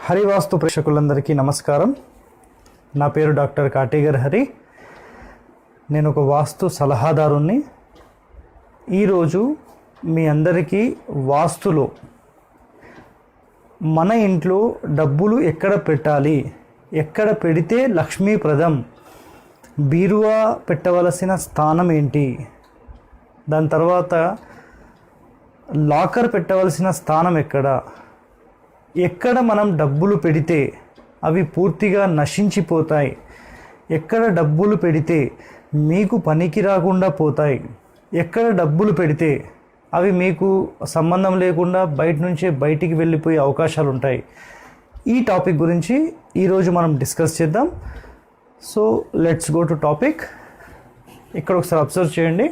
హరివాస్తు ప్రేక్షకులందరికీ నమస్కారం. నా పేరు డాక్టర్ కాటేగర్ హరి. నేను ఒక వాస్తు సలహాదారుణ్ణి. ఈరోజు మీ అందరికీ వాస్తులో మన ఇంట్లో డబ్బులు ఎక్కడ పెట్టాలి, ఎక్కడ పెడితే లక్ష్మీప్రదం, బీరువా పెట్టవలసిన స్థానం ఏంటి, దాని తర్వాత లాకర్ పెట్టవలసిన స్థానం ఎక్కడ మనం డబ్బులు పెడితే అవి పూర్తిగా నశించిపోతాయి, ఎక్కడ డబ్బులు పెడితే మీకు పనికి రాకుండా పోతాయి, ఎక్కడ డబ్బులు పెడితే అవి మీకు సంబంధం లేకుండా బయటికి వెళ్ళిపోయే అవకాశాలు ఉంటాయి. ఈ టాపిక్ గురించి ఈరోజు మనం డిస్కస్ చేద్దాం. So let's go to topic. ఇక్కడ ఒకసారి అబ్జర్వ్ చేయండి.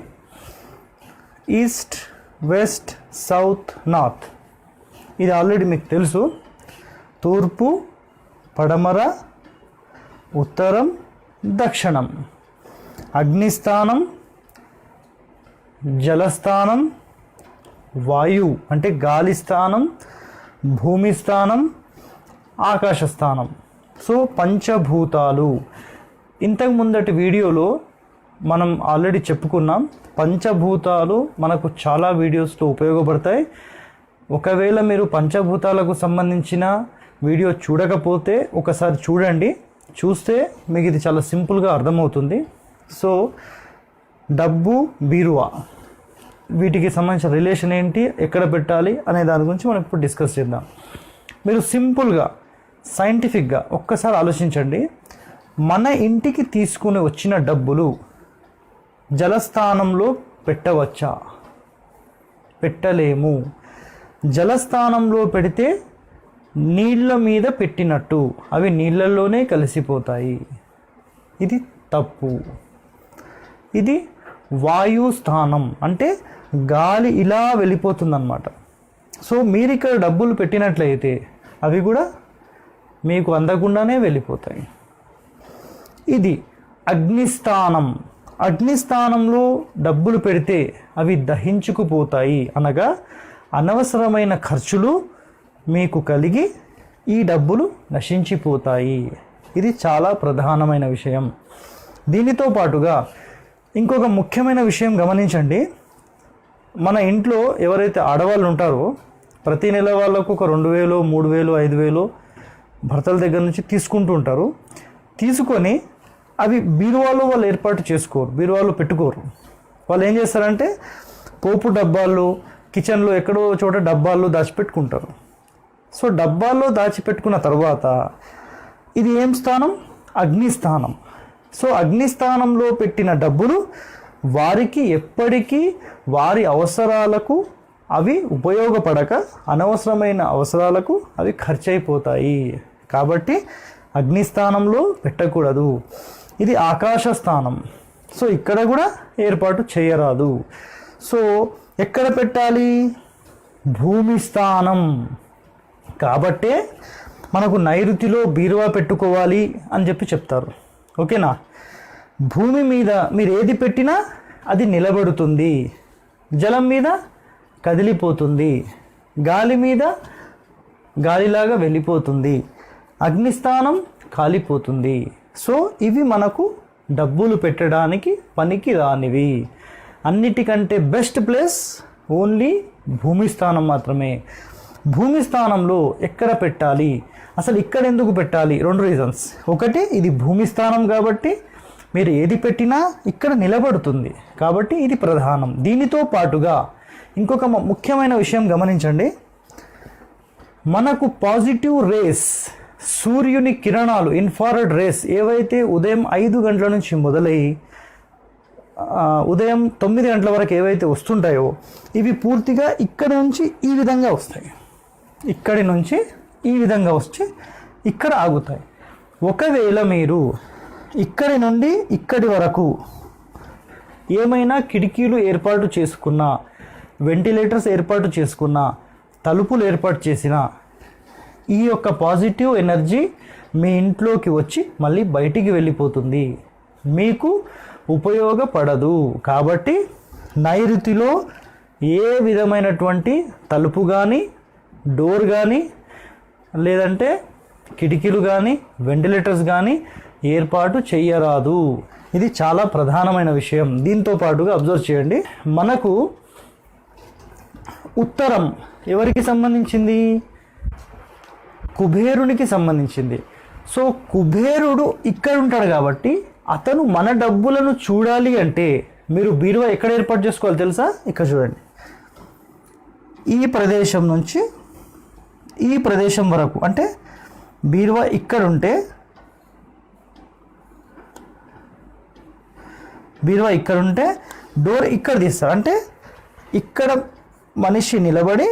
ఈస్ట్, వెస్ట్, సౌత్, నార్త్, ఇది ఆల్రెడీ మీకు తెలుసు. తూర్పు, పడమర, ఉత్తరం, దక్షిణం, అగ్నిస్థానం, జలస్థానం, వాయు అంటే గాలి స్థానం, భూమి స్థానం, ఆకాశస్థానం. సో పంచభూతాలు. ఇంతకు ముందటి వీడియోలో మనం ఆల్రెడీ చెప్పుకున్నాం. పంచభూతాలు మనకు చాలా వీడియోస్లో ఉపయోగపడతాయి. ఒకవేళ మీరు పంచభూతాలకు సంబంధించిన వీడియో చూడకపోతే ఒకసారి చూడండి. చూస్తే మీకు ఇది చాలా సింపుల్గా అర్థమవుతుంది. సో డబ్బు, బీరువా, వీటికి సంబంధించిన రిలేషన్ ఏంటి, ఎక్కడ పెట్టాలి అనే దాని గురించి మనం ఇప్పుడు డిస్కస్ చేద్దాం. మీరు సింపుల్గా సైంటిఫిక్గా ఒక్కసారి ఆలోచించండి. మన ఇంటికి తీసుకుని వచ్చిన డబ్బులు జలస్థానంలో పెట్టవచ్చా? పెట్టలేము. జలస్థానంలో పెడితే నీళ్ళ మీద పెట్టినట్టు అవి నీళ్ళల్లోనే కలిసిపోతాయి. ఇది తప్పు. ఇది వాయు స్థానం, అంటే గాలి ఇలా వెళ్ళిపోతుందన్నమాట. సో మీరు ఇక్కడ డబ్బులు పెట్టినట్లయితే అవి కూడా మీకు అందకుండానే వెళ్ళిపోతాయి. ఇది అగ్నిస్థానం. అగ్నిస్థానంలో డబ్బులు పెడితే అవి దహించుకుపోతాయి, అనగా అనవసరమైన ఖర్చులు మీకు కలిగి ఈ డబ్బులు నశించిపోతాయి. ఇది చాలా ప్రధానమైన విషయం. దీనితో పాటుగా ఇంకొక ముఖ్యమైన విషయం గమనించండి. మన ఇంట్లో ఎవరైతే ఆడవాళ్ళు ఉంటారో ప్రతి నెల వాళ్ళకు ఒక 2,000, 3,000, 5,000 భర్తల దగ్గర నుంచి తీసుకుంటూ ఉంటారు. తీసుకొని అవి బీరువాలో వాళ్ళు ఏర్పాటు చేసుకోరు, బీరువాలో పెట్టుకోరు. వాళ్ళు ఏం చేస్తారంటే పోపు డబ్బాల్లో, కిచెన్లో ఎక్కడో చోట డబ్బాల్లో దాచిపెట్టుకుంటారు. సో డబ్బాల్లో దాచిపెట్టుకున్న తర్వాత ఇది ఏం స్థానం? అగ్నిస్థానం. సో అగ్నిస్థానంలో పెట్టిన డబ్బులు వారికి ఎప్పటికీ వారి అవసరాలకు అవి ఉపయోగపడక అనవసరమైన అవసరాలకు అవి ఖర్చు అయిపోతాయి. కాబట్టి అగ్నిస్థానంలో పెట్టకూడదు. ఇది ఆకాశ స్థానం. సో ఇక్కడ కూడా ఏర్పాటు చేయరాదు. సో ఎక్కడ పెట్టాలి? భూమి స్థానం. కాబట్టే మనకు నైరుతిలో బీరువా పెట్టుకోవాలి అని చెప్పి చెప్తారు. ఓకేనా? భూమి మీద మీరు ఏది పెట్టినా అది నిలబడుతుంది, జలం మీద కదిలిపోతుంది, గాలి మీద గాలిలాగా వెళ్ళిపోతుంది, అగ్నిస్థానం కాలిపోతుంది. సో ఇవి మనకు డబ్బులు పెట్టడానికి పనికి రానివి. అన్నిటికంటే బెస్ట్ ప్లేస్ ఓన్లీ భూమి స్థానం మాత్రమే. భూమి స్థానంలో ఎక్కడ పెట్టాలి, అసలు ఇక్కడ ఎందుకు పెట్టాలి? 2 రీజన్స్. ఒకటి, ఇది భూమి స్థానం కాబట్టి మీరు ఏది పెట్టినా ఇక్కడ నిలబడుతుంది, కాబట్టి ఇది ప్రధానం. దీనితో పాటుగా ఇంకొక ముఖ్యమైన విషయం గమనించండి. మనకు పాజిటివ్ రేస్, సూర్యుని కిరణాలు, ఇన్ఫ్రారెడ్ రేస్ ఏవైతే ఉదయం 5 గంటల నుంచి మొదలై ఉదయం 9 గంటల వరకు ఏవైతే వస్తుంటాయో ఇవి పూర్తిగా ఇక్కడి నుంచి ఈ విధంగా వస్తాయి. ఇక్కడి నుంచి ఈ విధంగా వచ్చి ఇక్కడ ఆగుతాయి. ఒకవేళ మీరు ఇక్కడి నుండి ఇక్కడి వరకు ఏమైనా కిటికీలు ఏర్పాటు చేసుకున్నా, వెంటిలేటర్స్ ఏర్పాటు చేసుకున్నా, తలుపులు ఏర్పాటు చేసినా ఈ యొక్క పాజిటివ్ ఎనర్జీ మీ ఇంట్లోకి వచ్చి మళ్ళీ బయటికి వెళ్ళిపోతుంది, మీకు ఉపయోగపడదు. కాబట్టి నైరుతిలో ఏ విధమైనటువంటి తలుపు కానీ, డోర్ కానీ, లేదంటే కిటికీలు కానీ వెంటిలేటర్స్ కానీ ఏర్పాటు చేయరాదు. ఇది చాలా ప్రధానమైన విషయం. దీంతో పాటుగా అబ్జర్వ్ చేయండి, మనకు ఉత్తరం ఎవరికి సంబంధించింది? కుబేరునికి సంబంధించింది. సో కుబేరుడు ఇక్కడ ఉంటాడు కాబట్టి అతను మన డబ్బులను చూడాలి అంటే మీరు బీరువా ఎక్కడ ఏర్పాటు చేసుకోవాలి తెలుసా? ఇక్కడ చూడండి, ఈ ప్రదేశం నుంచి ఈ ప్రదేశం వరకు, అంటే బీరువా ఇక్కడ ఉంటే డోర్ ఇక్కడ తీస్తారు. అంటే ఇక్కడ మనిషి నిలబడి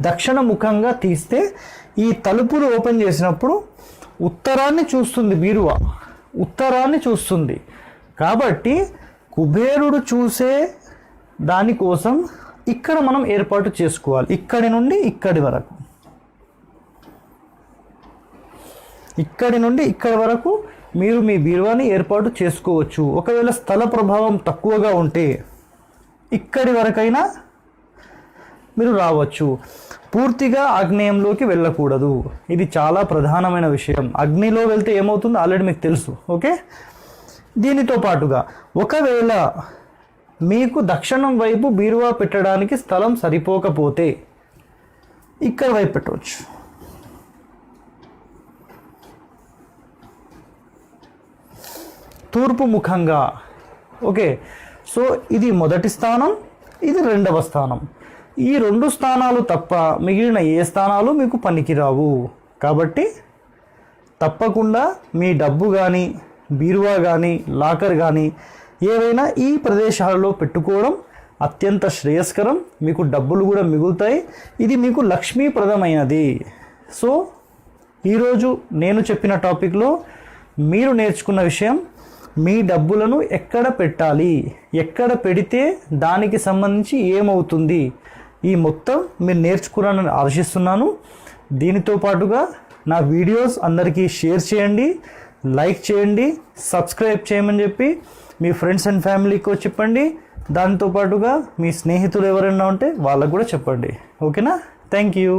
దక్షిణ ముఖంగా తీస్తే ఈ తలుపులు ఓపెన్ చేసినప్పుడు ఉత్తరాన్ని చూస్తుంది, బీరువా ఉత్తరాన్ని చూస్తుంది. కాబట్టి కుబేరుడు చూసే దానికోసం ఇక్కడ మనం ఏర్పాటు చేసుకోవాలి. ఇక్కడి నుండి ఇక్కడి వరకు, ఇక్కడి నుండి ఇక్కడి వరకు మీరు మీ బీరువాని ఏర్పాటు చేసుకోవచ్చు. ఒకవేళ స్థల ప్రభావం తక్కువగా ఉంటే ఇక్కడి వరకైనా మీరు రావచ్చు. పూర్తిగా ఆగ్నేయంలోకి వెళ్ళకూడదు. ఇది చాలా ప్రధానమైన విషయం. అగ్నిలో వెళ్తే ఏమవుతుందో ఆల్రెడీ మీకు తెలుసు. ఓకే, దీనితో పాటుగా ఒకవేళ మీకు దక్షిణం వైపు బీరువా పెట్టడానికి స్థలం సరిపోకపోతే ఇక్కడ వైపు పెట్టవచ్చు. తూర్పు ముఖంగా. ఓకే, సో ఇది మొదటి స్థానం, ఇది రెండవ స్థానం. ఈ రెండు స్థానాలు తప్ప మిగిలిన ఏ స్థానాలు మీకు పనికిరావు. కాబట్టి తప్పకుండా మీ డబ్బు కానీ బీరువా కానీ లాకర్ కానీ ఏవైనా ఈ ప్రదేశాలలో పెట్టుకోవడం అత్యంత శ్రేయస్కరం. మీకు డబ్బులు కూడా మిగులుతాయి. ఇది మీకు లక్ష్మీప్రదమైనది. సో ఈరోజు నేను చెప్పిన టాపిక్లో మీరు నేర్చుకున్న విషయం, మీ డబ్బులను ఎక్కడ పెట్టాలి, ఎక్కడ పెడితే దానికి సంబంధించి ఏమవుతుంది, ఈ మొత్తం మీరు నేర్చుకున్నానని ఆశిస్తున్నాను. దీనితో పాటుగా నా వీడియోస్ అందరికీ షేర్ చేయండి, లైక్ చేయండి, సబ్స్క్రైబ్ చేయమని చెప్పి మీ ఫ్రెండ్స్ అండ్ ఫ్యామిలీకి చెప్పండి. దాంతో పాటుగా మీ స్నేహితులు ఎవరైనా ఉంటే వాళ్ళకు కూడా చెప్పండి. ఓకేనా? Thank you.